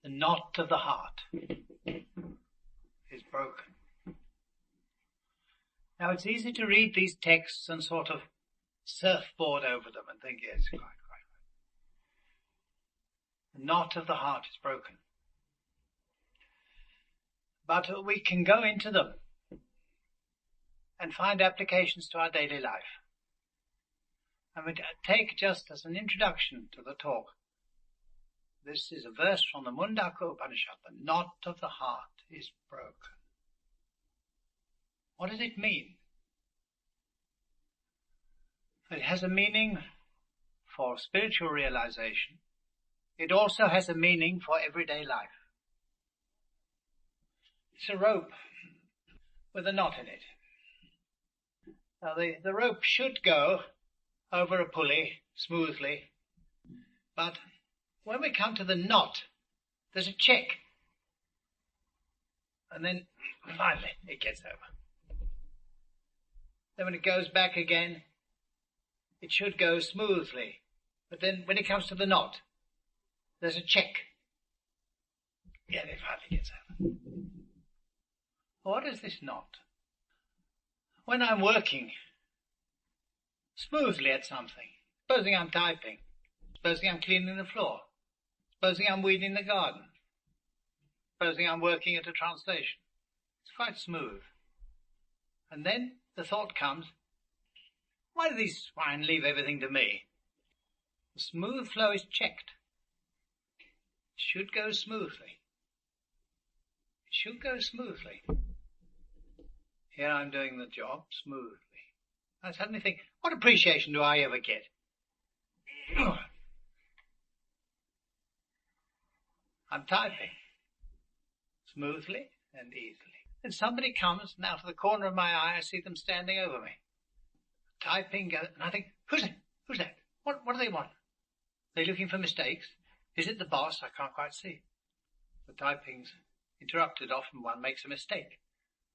The knot of the heart is broken. Now it's easy to read these texts and sort of surfboard over them and think, yes, quite. The knot of the heart is broken. But we can go into them and find applications to our daily life. And we take just as an introduction to the talk, this is a verse from the Mundaka Upanishad. The knot of the heart is broken. What does it mean? It has a meaning for spiritual realization. It also has a meaning for everyday life. It's a rope with a knot in it. Now the rope should go over a pulley smoothly, but when we come to the knot, there's a check. And then finally it gets over. Then when it goes back again, it should go smoothly. But then when it comes to the knot, there's a check. Yeah, it finally gets over. What is this knot? When I'm working smoothly at something, supposing I'm typing, supposing I'm cleaning the floor, supposing I'm weeding the garden, supposing I'm working at a translation, it's quite smooth. And then the thought comes, why do these swine leave everything to me? The smooth flow is checked. It should go smoothly. It should go smoothly. Here I'm doing the job smoothly. I suddenly think, what appreciation do I ever get? I'm typing smoothly and easily. Then somebody comes, and out of the corner of my eye I see them standing over me. Typing, and I think, who's that? Who's that? What do they want? Are they looking for mistakes? Is it the boss? I can't quite see. The typing's interrupted. Often one makes a mistake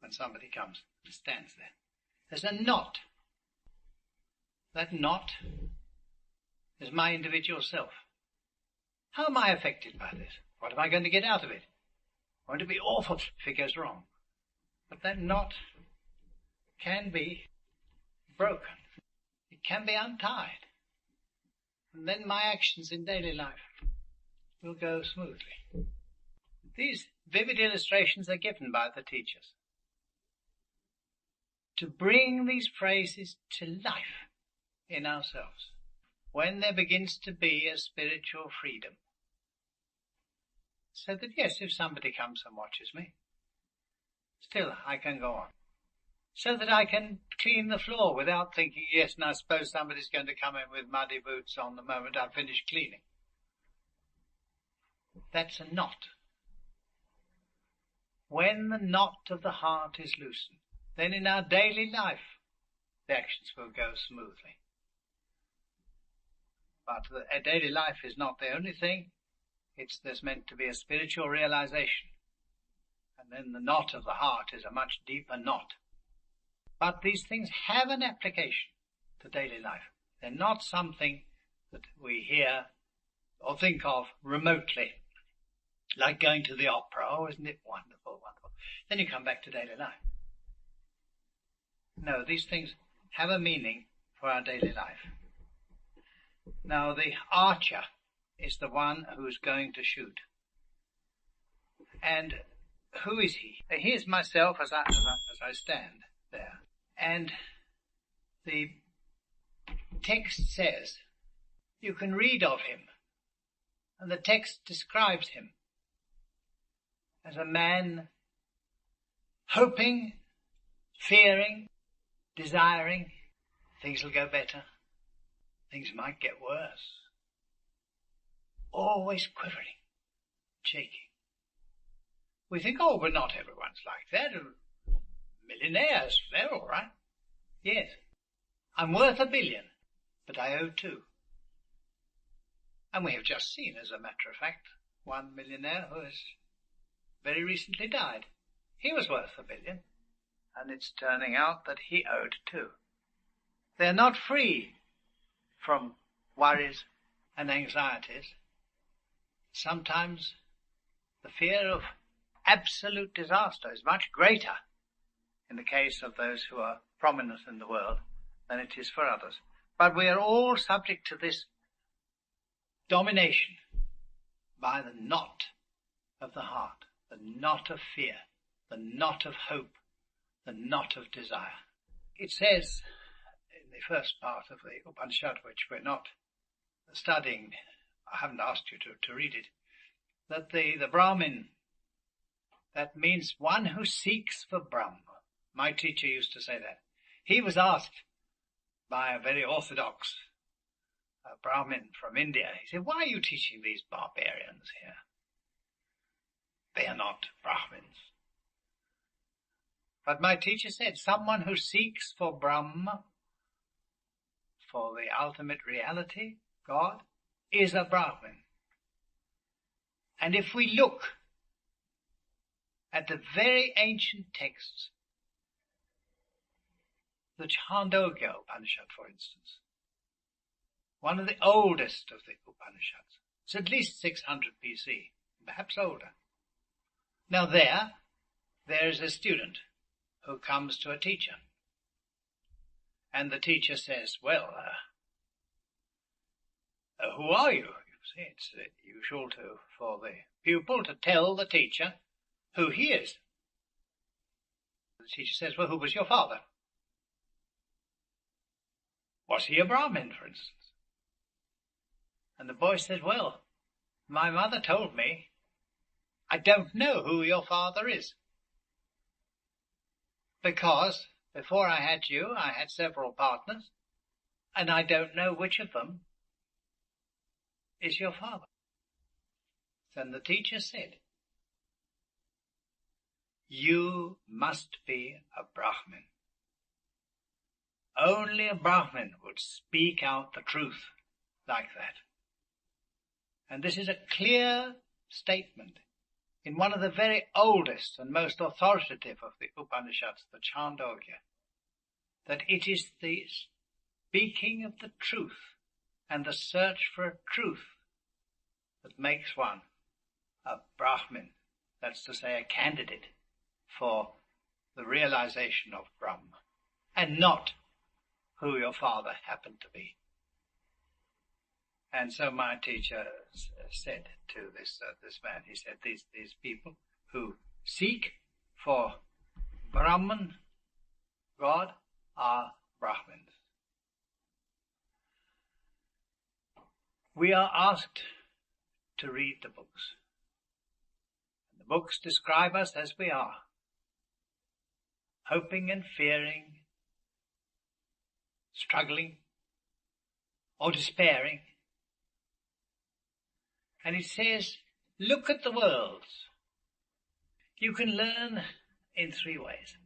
when somebody comes and stands there. There's a knot. That knot is my individual self. How am I affected by this? What am I going to get out of it? I want to be awful if it goes wrong. But that knot can be broken. It can be untied. And then my actions in daily life will go smoothly. These vivid illustrations are given by the teachers to bring these phrases to life in ourselves when there begins to be a spiritual freedom. So that, yes, if somebody comes and watches me, still I can go on. So that I can clean the floor without thinking, yes, and I suppose somebody's going to come in with muddy boots on the moment I've finished cleaning. That's a knot. When the knot of the heart is loosened, then in our daily life, the actions will go smoothly. But a daily life is not the only thing. There's meant to be a spiritual realization. And then the knot of the heart is a much deeper knot. But these things have an application to daily life. They're not something that we hear or think of remotely, like going to the opera. Oh, isn't it wonderful, wonderful. Then you come back to daily life. No, these things have a meaning for our daily life. Now, the archer is the one who's going to shoot. And who is he? Here's myself as I stand there. And the text says, you can read of him. And the text describes him as a man hoping, fearing, desiring things will go better. Things might get worse. Always quivering, shaking. We think, oh, but not everyone's like that. Millionaires, they're all right. Yes. I'm worth $1 billion, but I owe 2. And we have just seen, as a matter of fact, one millionaire who has very recently died. He was worth $1 billion, and it's turning out that he owed 2. They're not free from worries and anxieties. Sometimes The fear of absolute disaster is much greater in the case of those who are prominent in the world than it is for others. But we are all subject to this domination by the knot of the heart, the knot of fear, the knot of hope, the knot of desire. It says in the first part of the Upanishad, which we're not studying, I haven't asked you to read it, that the Brahmin, that means one who seeks for Brahma. My teacher used to say that. He was asked by a very orthodox Brahmin from India. He said, why are you teaching these barbarians here? They are not Brahmins. But my teacher said, someone who seeks for Brahma, for the ultimate reality, God, is a Brahmin. And if we look at the very ancient texts, the Chandogya Upanishad, for instance, one of the oldest of the Upanishads, it's at least 600 BC, perhaps older. Now there is a student who comes to a teacher, and the teacher says, well, who are you? You see, it's usual for the pupil to tell the teacher who he is. The teacher says, well, who was your father? Was he a Brahmin, for instance? And the boy said, well, my mother told me, I don't know who your father is. Because before I had you, I had several partners, and I don't know which of them is your father. Then the teacher said, you must be a Brahmin. Only a Brahmin would speak out the truth like that. And this is a clear statement in one of the very oldest and most authoritative of the Upanishads, the Chandogya, that it is the speaking of the truth and the search for truth that makes one a Brahmin, that's to say a candidate for the realization of Brahma, and not who your father happened to be. And so my teacher said to this man, he said, these people who seek for Brahman, God, are Brahmins. We are asked to read the books. The books describe us as we are, hoping and fearing, struggling, or despairing. And it says, look at the worlds. You can learn in three ways.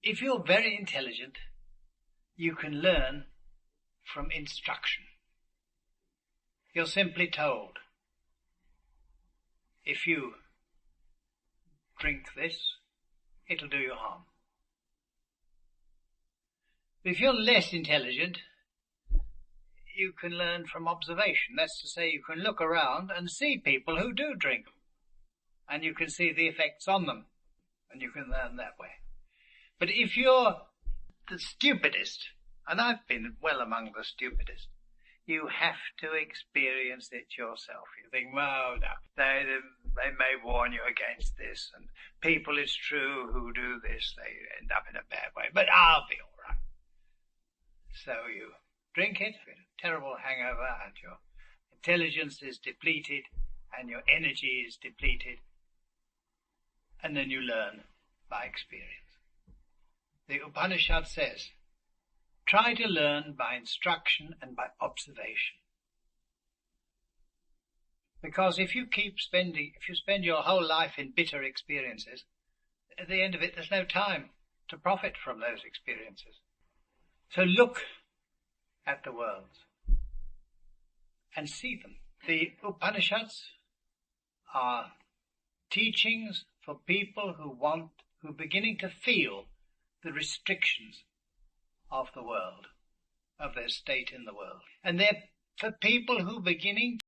If you're very intelligent, you can learn from instruction. You're simply told, if you drink this, it'll do you harm. If you're less intelligent, you can learn from observation. That's to say, you can look around and see people who do drink, and you can see the effects on them, and you can learn that way. But if you're the stupidest, and I've been well among the stupidest, you have to experience it yourself. You think, well, no, they may warn you against this, and people, it's true, who do this, they end up in a bad way, but I'll be all right. So you drink it, you get a terrible hangover, and your intelligence is depleted, and your energy is depleted, and then you learn by experience. The Upanishad says, try to learn by instruction and by observation. Because if you spend your whole life in bitter experiences, at the end of it, there's no time to profit from those experiences. So look at the worlds and see them. The Upanishads are teachings for people who are beginning to feel the restrictions of the world, of their state in the world. And they're for people who are beginning